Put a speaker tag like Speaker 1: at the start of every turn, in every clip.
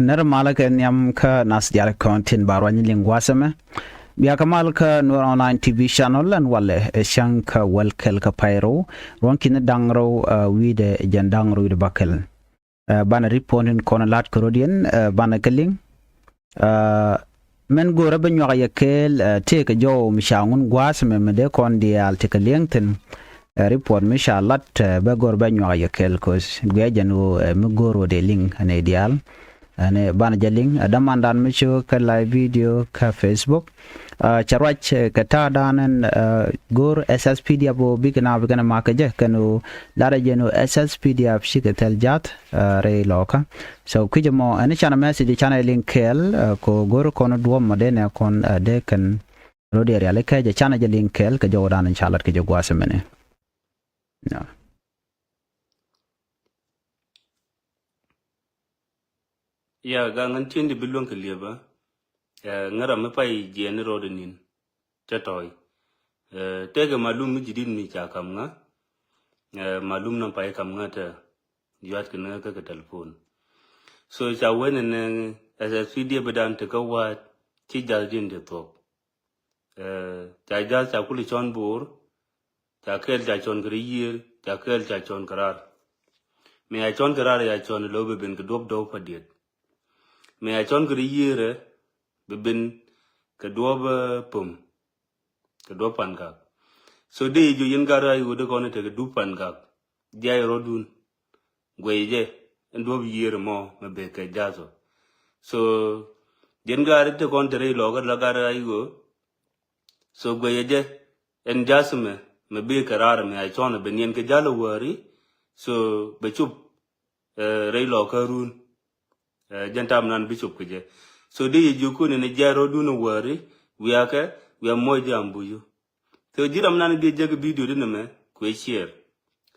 Speaker 1: ner malaka nyam ka nas dial content barwani lingwasame biya kamal ka nur online tv channel lan wale shanka welkel ka pyro ronkin dangro wide jandangro wide bakel bana riponin kona lat korodien bana keling men go rabe nyoga yekel te ka jo mishangun gwasame mede kon dial te kelingten report mishalat be gor be nyoga yekel kos gwejanu mugoro de link ane dial ane bana jaling damandan micho ka live video ka Facebook charwach ka tadanen gor SSPD abo bigana makaje kanu lara jeno SSPD ap shikatel jat re loka so kujamo ane chana message chana link kel ko gor kono duom modene kon de kan rodi reale ka je chana je link kel ka jodan inshallah ke jogwase mene no
Speaker 2: ya ga ngan tindi bilon ke lieba ngara me pai je ne rodenin tetoy tege malum mi jidin ni cha kam nga malum nan pai kam nga ta yat ke na ka telefon so cha wene ne SSPD bedan te ka wa ti jal din de to cha jal cha kuli chon bur cha kel cha chon griyir cha kel cha chon karar me a chon karar ya chon lobe ben ke dob do padiet me a chon griyir bibin ka duoba pum ka duopan ka so de ju yin gara yu de kono te ka dupan ka jay rodun gweje ndob yir mo me be ka jazo so yin gara te kon tere logar la gara yu so gweje en jasme me be karar me a chon ben yen ka jalo wari so be chup rei lo ka run jantam nan bishop kuje so de juku ne jaro dunu wari wiaka wi moja ambuyu so jiram nan de jeg video de me ko share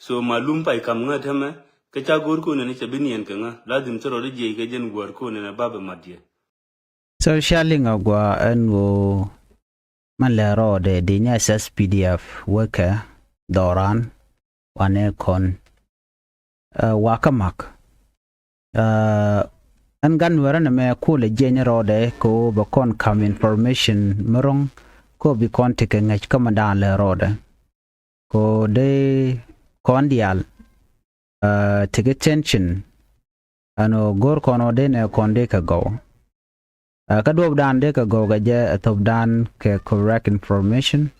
Speaker 2: so malum pai kam ngata me ka cha gor ko ne che binien ka nga lazim toro de je ke jen gor ko ne baba madie
Speaker 1: so sharing agwa enwo malero de dinya SSPDF worker doran wane kon wakamak an gan werana me ko le general de ko ba kon kam information merong ko bi kon tike ngach kama dan le rode ko de kon dial tike tension ano gor kono de ne kon de ka go ka dob dan de ka go ga je top dan ke correct information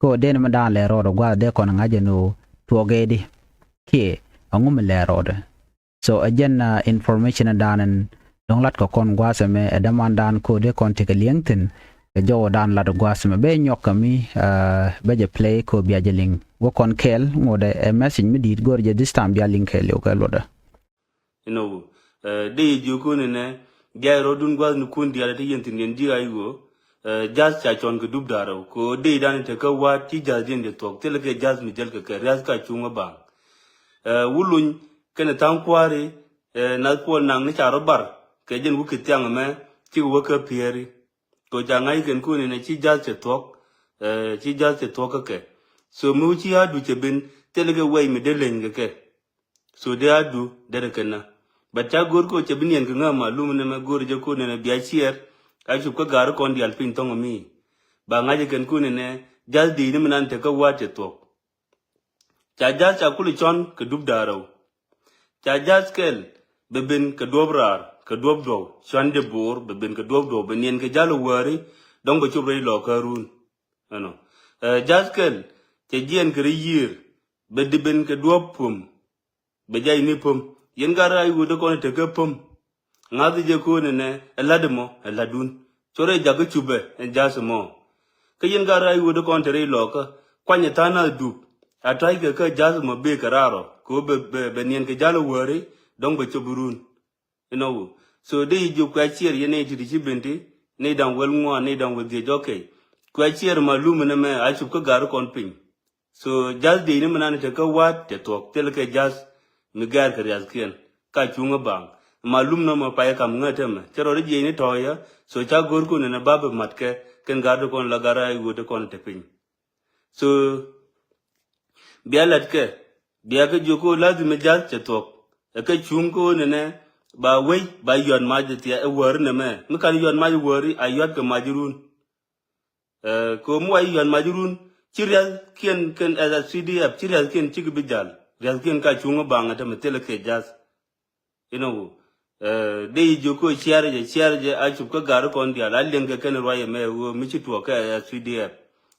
Speaker 1: ko de ne ma dan le rode gwa de kon ngaje no tuogedi ke angum le rode so again information danen dong lat ko kon gwasame daman dan ko de kon te liengten jo dan lat gwasame be nyokami be je play ko biya jeling wo kon kel ngode message mi dit gor je this time biya link kel yo ka loda
Speaker 2: you know de ju ko ne jaro dun gwas nu kun diala te yentin gen ji ayo jazz cha chon ko dub daro ko de dan te ka wa ti jazz din de tok tel ke jazz mi jel ka ras ka chunga bang wulun kene tan kwari na ko nang ni charo bar ke jen wu kityang me chi wo ka pieri ko jangai ken ku ne chi jal che tok ke so mu chi adu che bin telege wei me de len ke so de adu de kana bacha gor ko che bin yen nga malum ne me gor je ko ne bia chier a chu ka gar kon dial pin tong mi ba ngaje ken ku ne jal di ni nan te ka wa che tok cha jal cha kuli chon ke dub daro cha jaskel beben ka dobrar ka dobdo chande bor beben ka dobdo benien ka jalo wari dong ba chubre lo karun ano jaskel te jien kri yir bedben ka dopum be jay ni pum yen gara ay wudo ko te ka pum ngadi je ko ne eladmo eladun chore jaga chube en jasmo ka yen gara ay wudo ko te re lo ka kwanya tana du atay ka jasmo be kararo ko be nien ke jalo wari dong be choburun you know so de ju kwa chier yene ti ti benti ne dan wel ngwa ne dan wel de joke kwa chier malum ne me a chup ko gar kon pin so jal de ne manane te ka wat te tok tel ke jas mi gar ke jas kien ka chunga bang malum no ma pa kam ngata me chero de ne toya so cha gor ko ne baba matke ken gar kon la gara yu de kon te pin so bialat ke biya ke joko lazim jal che tok ka chungo ne ba wei ba yon ma de tia e wor ne me mi kan yon ma wori ayot ke majurun ko mu ay yon majurun chirial ken as a CDF chirial ken chig bijal real ken ka chungo banga te metele ke jas de joko chiarje a chup ka gar kon dia la lenge ken roye me wo mi chi to ka as CDF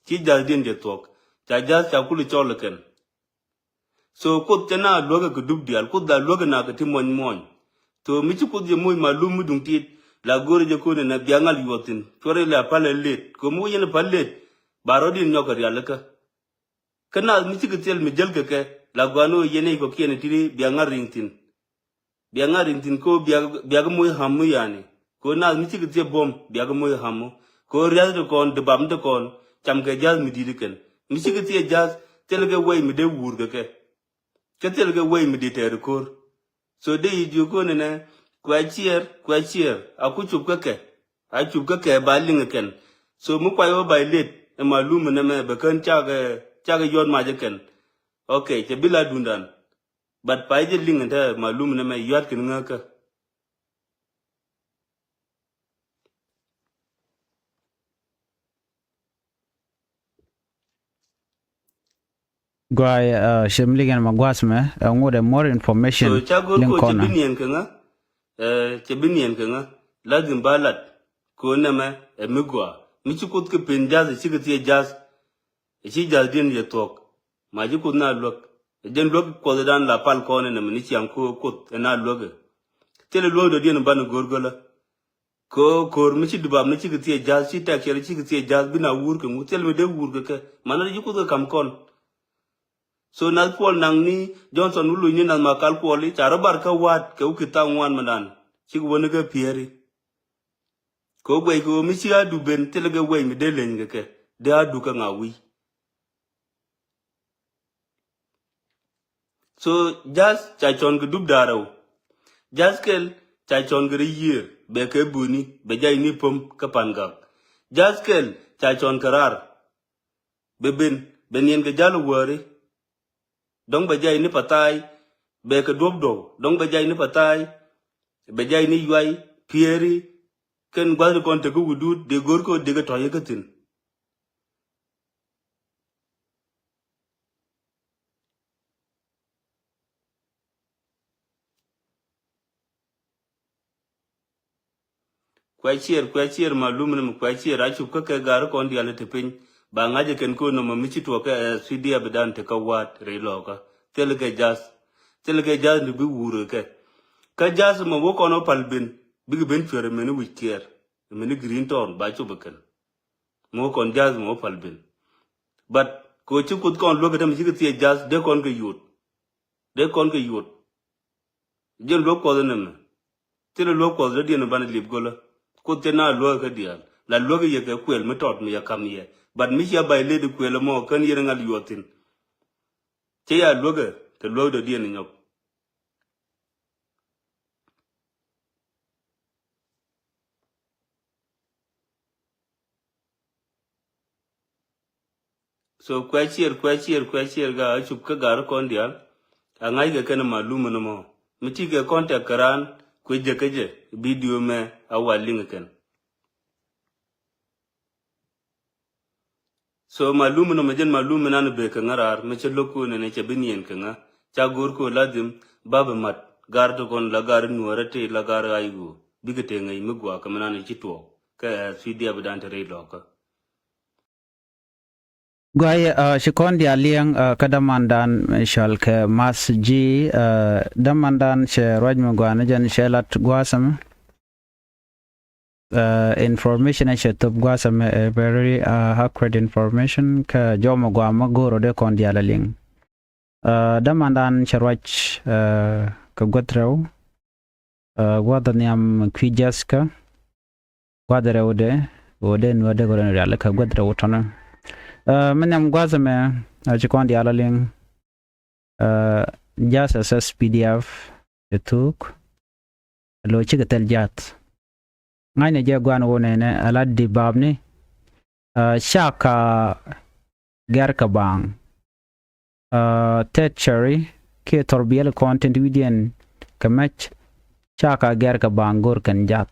Speaker 2: chi jal din de tok cha jas cha kulu chol ken so ko tena loga ku dub dial ko da loga na ka timon mon to mi ci ko je moy malum dum tit la gore je ko ne na biangal yotin tore la pale let ko mu yene palet barodin nyokor yalla ka kana mi ci tel mi jel ke la gwano yene ko kene tiri biangal ringtin ko biag moy hamu yani ko na mi ci te bom biag moy hamu ko real de kon de bam de kon cham ke jaz mi didiken mi ci te jaz tel ge way mi de wur ke tel ge way mi de ter kor so de yi ko ne kwa chier aku chup ka ke ba ling ken so mu kwa yo ba let e malum ne me be kan cha ga yon ma je ken okay che bila dundan but pa je ling ta malum ne me yat ken ngaka
Speaker 1: Guy shimligan magwasme ngode more information
Speaker 2: so cha gor
Speaker 1: link
Speaker 2: ko che
Speaker 1: corner.
Speaker 2: binien ken che binien ken lazim balat ko ne me e migwa mi ci kut ke pin jaz ci ke tie jaz ci jaz din ye tok ma ji kut na lok den lok ko dan la pal ko ne mi ci am ko kut na lok tele lo do din ban gorgola ko kor mi ci dubam mi ci ke tie jaz ci ta kere ci ke tie jaz bina wur ke mu tel mi de wur ke man ji kut kam kon so na pol nang ni Johnson ulu ni na makal poli charo bar ka wat ke ukita ngwan manan ci ko ne ke pieri ko gwe ko mi ci adu ben tele ge we mi de len ke de adu ka ngawi so just cha chon gu dub daro just kel cha chon gu year be ke buni be jay ni pom ka panga just kel cha chon karar be ben yen ge jalu wori dong be jay ni patai be ke dob do dong be jay ni patai be jay ni yuai pieri ken gwa kon te gu wudut de gor ko de ge to yegatin kwa chier malum ne kwa chier a chup ka ke gar kon dia le tepin ba ngaje ken ko no mi ci to ka CD abedan te ka wat re loka tel ke jas ni bi wuro ka jas mo wo kono palbin bi ben fere men wi kier men green ton ba chu beken mo kon jas mo palbin but ko ci kut kon lo ga tam ci ke jas de kon ke yut jen lo ko ne me tel lo ko de ne ban lib gola ko te na lo ka dia la lo ga ye ke kwel me tot me ya kam ye but mi ya bay le de kwel mo kan ye ngal yotin te ya lo ga te lo de dia ne nyok so kwa chier ga chup ka gar kon dia angai ga kan malum no mo mi ti ga contact karan ko je ke je video me awaling ken so malum no majen malum nan be ka ngarar me che loko ne che binien ka nga cha gor ko ladim baba mat gar to kon la gar nuara te la gar ayu bigete ngai migwa ka manane chi to ka CD abadan te re loka
Speaker 1: Guy shikondi aliang kadamandan shal ke masji damandan she rajma gwana jan shelat gwasam information she top gwasam very accurate information ka jomo gwama goro de kondi alaling damandan sharwach ka gwadraw gwadanyam kwijaska gwadrawde ode nwade gore ala ka gwadraw tona Menyam gwazame chikondi alaling just assess PDF etuk lo chigatel jat ngane je gwan wone ne aladdi babni shaka garka bang tertiary ke torbiel content within kamach chaka ger ka bangor kan jat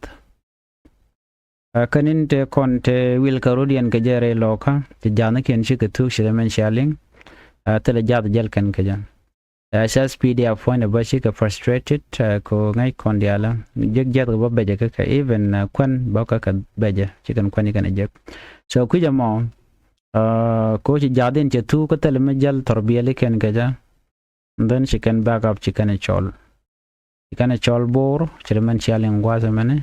Speaker 1: kanin te kon te wil karodian ke jere loka te jana ken shi ke tu shi men shaling tele jat jel kan ke jan asas pdf phone ba shi ka frustrated ko ngai kon diala jeg jat ba beje ka even kwan ba ka beje shi kan kwani kan jeg so ku jamo ko ci jadin ci tu ko tele me jal torbiyeli ken ke ja then she can back up chicken chol bor chirman chaling was a mane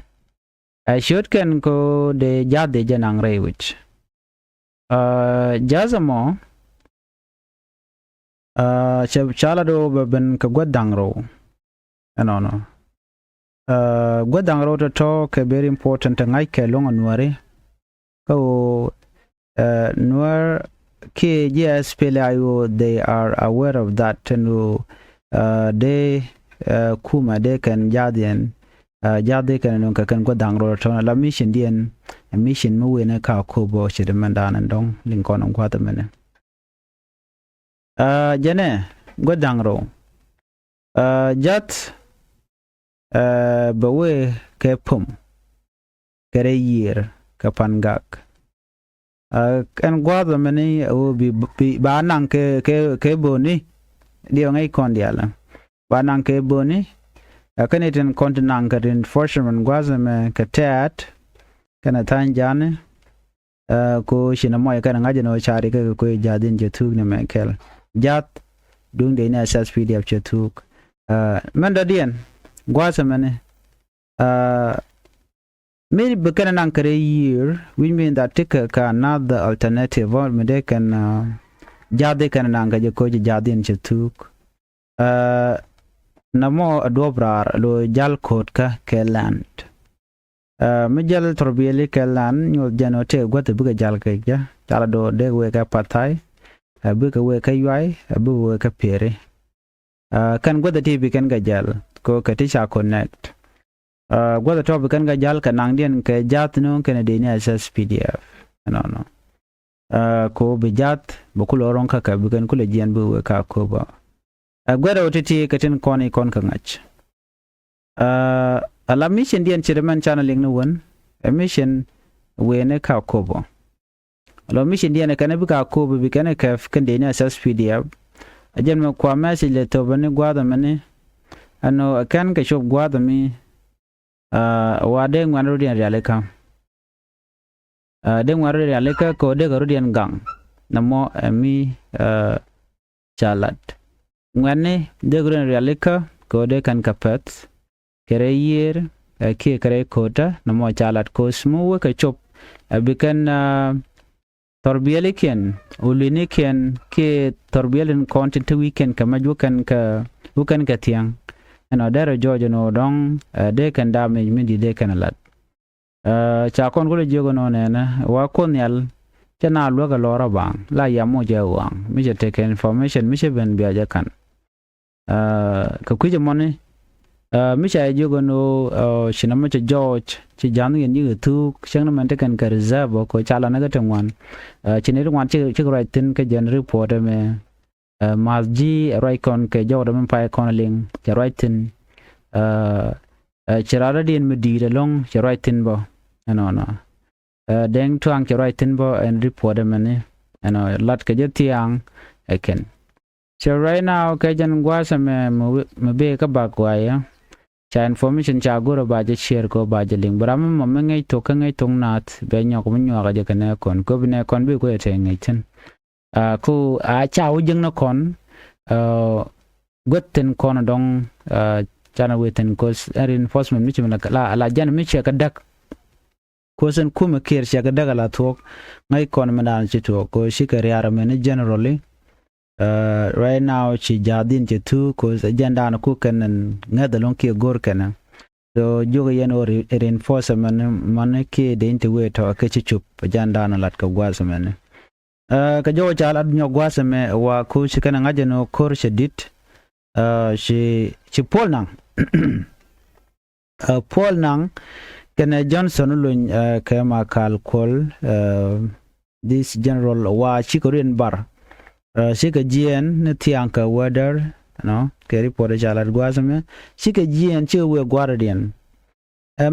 Speaker 1: I should can go de jade janang rewich jazamo chala do ben ka godang ro no godang ro to talk very important ngai ke long onware ko nuar ke yes pelayo they are aware of that and they kuma de kan jadien jade kan non ka kan godang ro to la mission dien mission mu we na ka ko bo che de mandan dong ling kon on kwata mene jane godang ro jat ba we ke pum kere year kapangak kan gwada mene o bi ba nang ke boni dio ngai kon diala ba nang ke boni kan iten kontinang ka din forsherman gwada me ka tat kana tan jane ko shina moy kan ngaje no chari ka ko jadin je tug ne me kel jat dung de na sas pdf je tug manda dien gwada mene maybe bukan nang kare year which mean that take ka another alternative or me can jade kan nang ka je ko jadin je tuk namo adobrar lo jal kot ka keland me jal torbiyeli keland nyol janote gote buga jal ka ja tala do de we ka patai buga we ka yai bu we ka pere kan gote tv kan ga jal ko ka tisha connect gwada to bukan ga jal ka nang dien ke jat no ken de ni asas pdf no ko be jat bu ku loron ka bukan ku le jien bu ka ko ba gwada otiti ka tin koni kon ka ngach ala mission dien chirman channeling no won mission we ne ka ko ba ala mission dien ka ne bu ka ko bu kan ka kan de ni asas pdf ajen ma kwa message le to bane gwada mane ano kan ka shop gwada mi wade ngwan rodian realeka de ngwan rodian realeka ko de rodian gang namo mi chalat ngwane de rodian realeka ko de kan kapet kere year ke kere kota namo chalat ko smu ka chop bikan torbiyeliken uliniken ke torbiyelen content weekend kamaju kan ka bukan ka tiang ano dara jojo no dong de kan damage mindi de kan lat cha kon gole jogo no nena wa kon yal chana lo ga lora bang la ya mo je wang mi je take information mi je ben biya kan ka kuje moni mi cha jogo no shinama cha george chi janu yen yu tu chang man te kan ka reserve ko chala na ga tangwan chine wan chi right tin ka gen report me Mazji Raikon ke Jordan Empire Conling, Jaraitin, Cheraradian Medida long, Jaraitin bo, and on. Deng Tuang Jaraitin bo and report a money, and lot Kajetiang, I can. So right now, Kajan Guasame Mabeka Bakwaya, cha information cha gura ba je share ko ba je link, but I'm a to Kangai Tong Nat, Benyo Munyo Rajakanakon, Gobina Con be waiting 18. Ku cha ujung no kon gotten kon dong chana weten cause reinforcement mi chimla la jan mi che kadak ko sen kuma ker che kadak la tok ngai kon manan che to ko shikari ara men generally right now chi jadin che tu ko agenda na ku kan ngadalon ki gor kana so jogo yen or reinforcement man ke de inte we to ke chi chup agenda na lat ka gwas men ka jo chala nyo gwasa me wa ku shikana ngaje no kor shedit shi pol nang pol nang kana johnson lun ka ma kal kol this general wa chikorin bar shi ka gien ne tiang ka weather no ke report chala gwasme chike jien che we guardian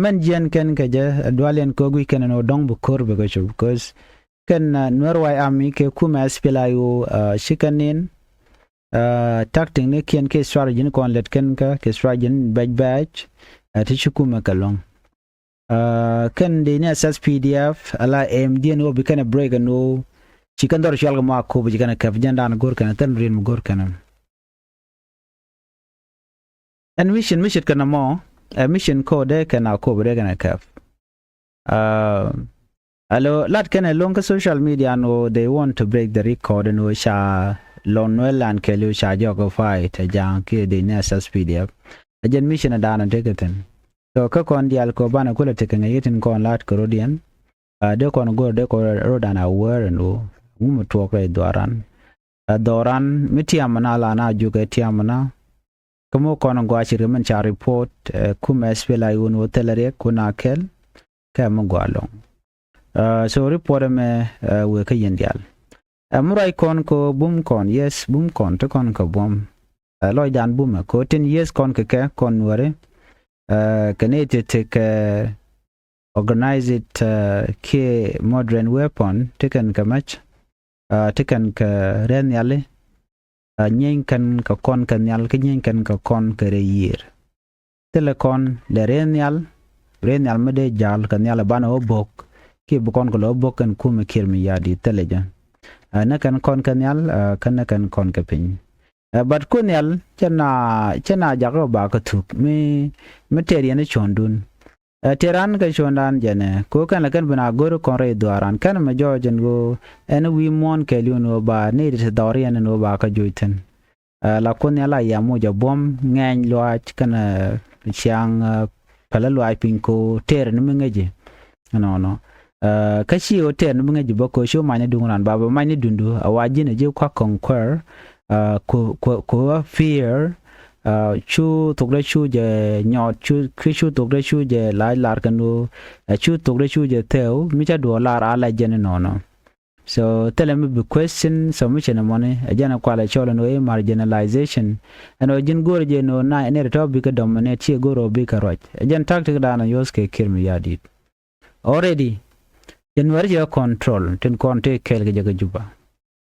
Speaker 1: men jien ken ke je dwalen ko gui ken no dong bu kor be go chu because ken norway ami ke kuma spela yu shikanin takting ne ken ke strategy ne kon let ken ka ke strategy badge ti chukuma kalong ken de ne SSPDF ala MD no be ken break no chikan dor shal ma ko bi ken ka janda na gor ken tan rin gor ken and mission kana mo mission code kana ko bre kana kaf alo lat kana long social media no they want to break the record no sha lonwell and kelu sha jogo fight jang ke de ne SSPDF ajen mission da na tegeten so ka kon dial ko bana kula teken yitin kon lat korodian de kon go de ko rodana wer no mu to ko doran doran mitiamana la na juga tiamana kamo kono gwachiri men cha report kuma spela yun hotelere kuna kel kam gwalong so report me we ka yendial murai kon ko bum kon yes bum kon to kon ko bum loy dan bum ko tin yes kon ke kon wore kanete take organize it ke modern weapon taken kamach taken ka ren yale nyen kan ka kon kan yal ke nyen kan ka kon kere yir telekon le renial mede jal kan yal bana obok ki bu kon ko obok kan kuma kirmi yadi teleja na kan kon kan yal kan kon ka pin but kun yal chena jago ba ka tuk mi teri ne chondun teran ka chondan jene ko kan la kan bana gor kon re duaran kan ma jojen go en wi mon ke luno ba ne de dorian no ba ka joiten la kun yala ya moja bom ngeng loach kana chiang pala loai pin ko ter ni mengeje no ka shi o ter ni mengeje ba ko sho mane dunguran ba ba mane dundu awaji ne je kwa conquer ko fear chu tokre chu je nyot chu tokre chu je lai lar kanu chu tokre chu je teo mi cha dollar ala jene no so tell me the question submission money ajana kwala chola no marginalization and ojin gorje no na ene to bi ka dominate che goro bi ka roj ajan tactic dana yoske kirmi yadi already january je control tin konte kel ge juba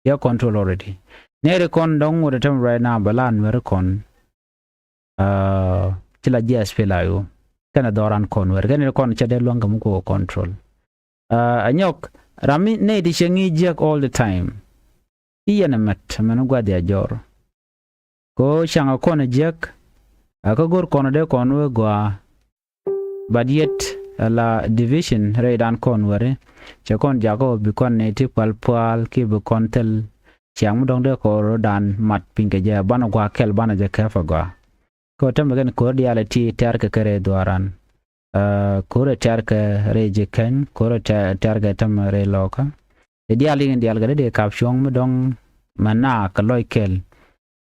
Speaker 1: ya control already nere kon dong wo tam right now balan wer kon chila jas pelayo kana doran kon wer kana kon chade longa muko control anyok rami ne di shengi jak all the time iyana mat manu gwadi ajor ko shanga kon jak aka gor kon de kon we gwa badiet la division redan kon were che kon jago bi kon ne ti pal ki bi kon tel chiang dong de ko rodan mat pinke je bana gwa kel bana je kafa gwa ko tam gen ko reality tar ka kare doran kore tar ka reje ken kore tar ga tam re loka ideali ngi dial ga de kapshong mu dong mana ka loy kel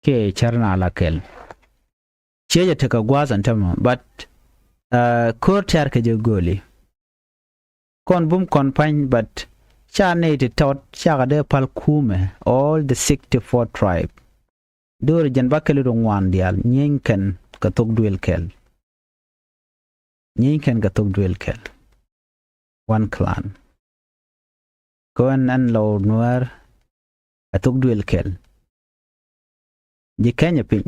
Speaker 1: ke charna la kel cheje te ka gwazan tam but kore tar ka je goli kon bum kon pan but chane te tot chaga de pal kume all the 64 tribe dor jan bakelu ngwan dial nyenken ka tok duel kel nyenken ka tok duel kel one clan kon an lo noir ka tok duel kel je kenya pin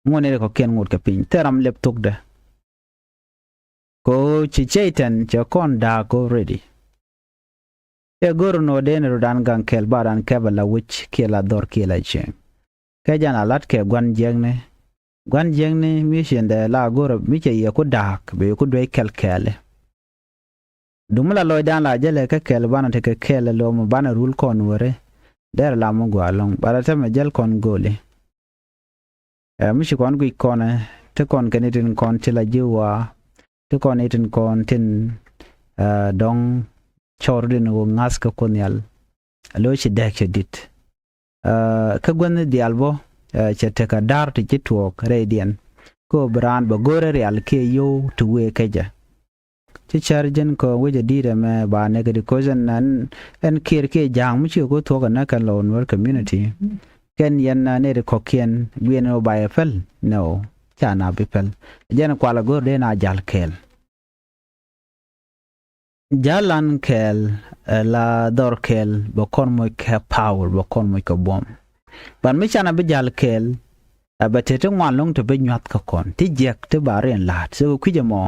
Speaker 1: ngone ko ken ngut ka pin teram lep tok de ko chichaitan cha kon da ko ready e goro no den rodan gan kel baran kebala which kela dor kela che ke jana lat ke gwan jengne mission de la goro mi che ye ko dak be ko dwe kel kele dumula lo dan la jele ke kel bana te ke kele lo mo bana rul kon wore der la mo gwalong barata me jel kon gole mi shi kon gui kon te kon kenitin kon tila jiwa te kon itin kon tin dong chordin wo ngas ka konyal lo chi dek dit ka gwen di albo che te ka dar ti tuok radian ko brand ba gore real ke yo to we keja ti chargen ko weje dire me ba ne ga di kozen nan en kir ke jang mu chi ko to na kan lon work community ken yen ne de kokien gwien no by fel no chana bipel jen kwala go de na jal kel jalan kel la dor kel bo kon mo ke power bo kon mo ko bom ban mi chana be jal kel abatete ngwan long to be nyat ka kon ti jek te baren lat so kujemo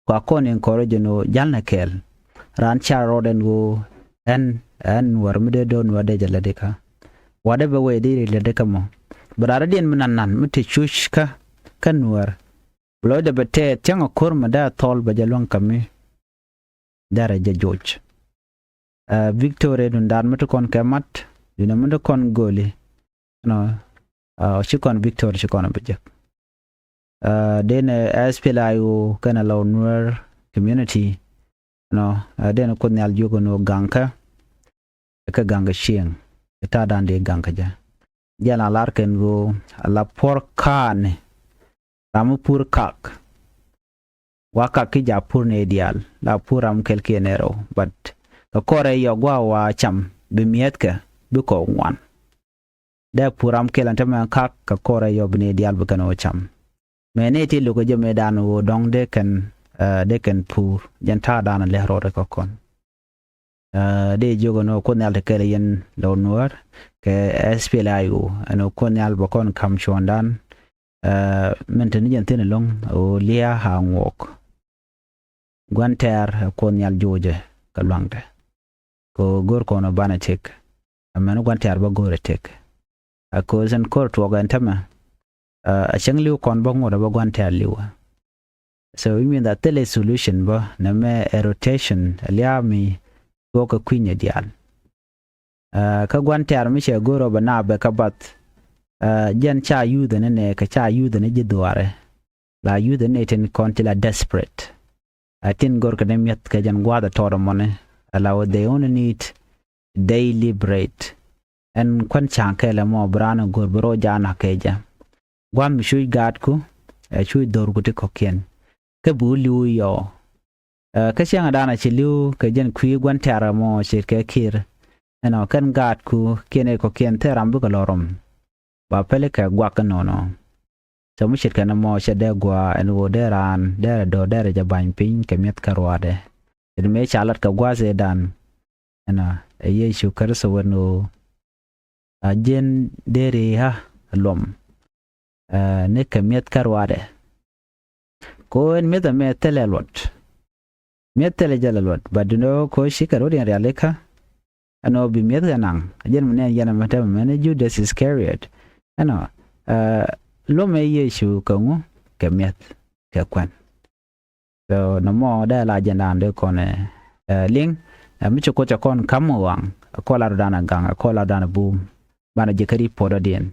Speaker 1: kwa kon encourage no jalna kel ran cha roden go en war mi de don wade jala de ka wade be we de le de ka mo barara den minan mute chushka kanwar blo de bete tianga kurma da tol ba jalon kami daraja George Victoria dun dar mutu kon kamat dina mutu kon goli no chikon Victoria chikon bijak den SPLIO kana law nuer community no den ko nyal jogo no ganka ka ganga chieng ta dan de ganka ja jana larken go la porkan ramu pur kak waka ki ja pur ne ideal la puram kelke nero but ka kore yo gwa wa cham be miet ka be ko ngwan da puram kelan tama kak ka kore yo be ne ideal be kano cham mene ti lu ko je me dan wo dong de kan pur janta dan le ro ko kon de jogo no ko nyal de kele yen lo nuar ke SPLIO ano ko nyal bo kon kam chondan menteni jentene long o lia ha ngok gwanter ko nyal joje ka langde ko gor ko no banatik amano gwanter ba gore tek ko zen kor to ga ntama a changli kon ba ngora ba gwanter liwa so we mean that the solution ba na me rotation lia mi ko ka kwinya dial ka gwanter mi che goro ba na be ka bat jen cha yude ne ka cha yude ne jidware la yude ne ten kontila desperate atin gor ka dem yat ka jan gwada toro mone allow they only need daily bread en kwan chanke la mo brana gor bro jana keja gwam shui gad ku shui dor ku te kokien ke bu liu yo ka changa dana chi liu ka jen kwi gwan tara mo shirke kir eno kan gad ku kene kokien te rambu ka lorom ba pele ka gwa ka nono so mu shirka na mo shede gwa en wo deran dere do dere ja ban pin ke met karwade en me chalat ka gwa ze dan ena ye shu kar so wono ajen dere ha lom ne ke met karwade ko en me da me telelot me tele jalalot badino ko shikaro den realeka ano bi met ganang ajen mene yana mata mene Judas Iscariot ano lo me yesu kangu kemiet ke kwan so no mo da la jana de kone ling mi choko cha kon kamwang ko la dana gang ko la dana boom bana jekari podo den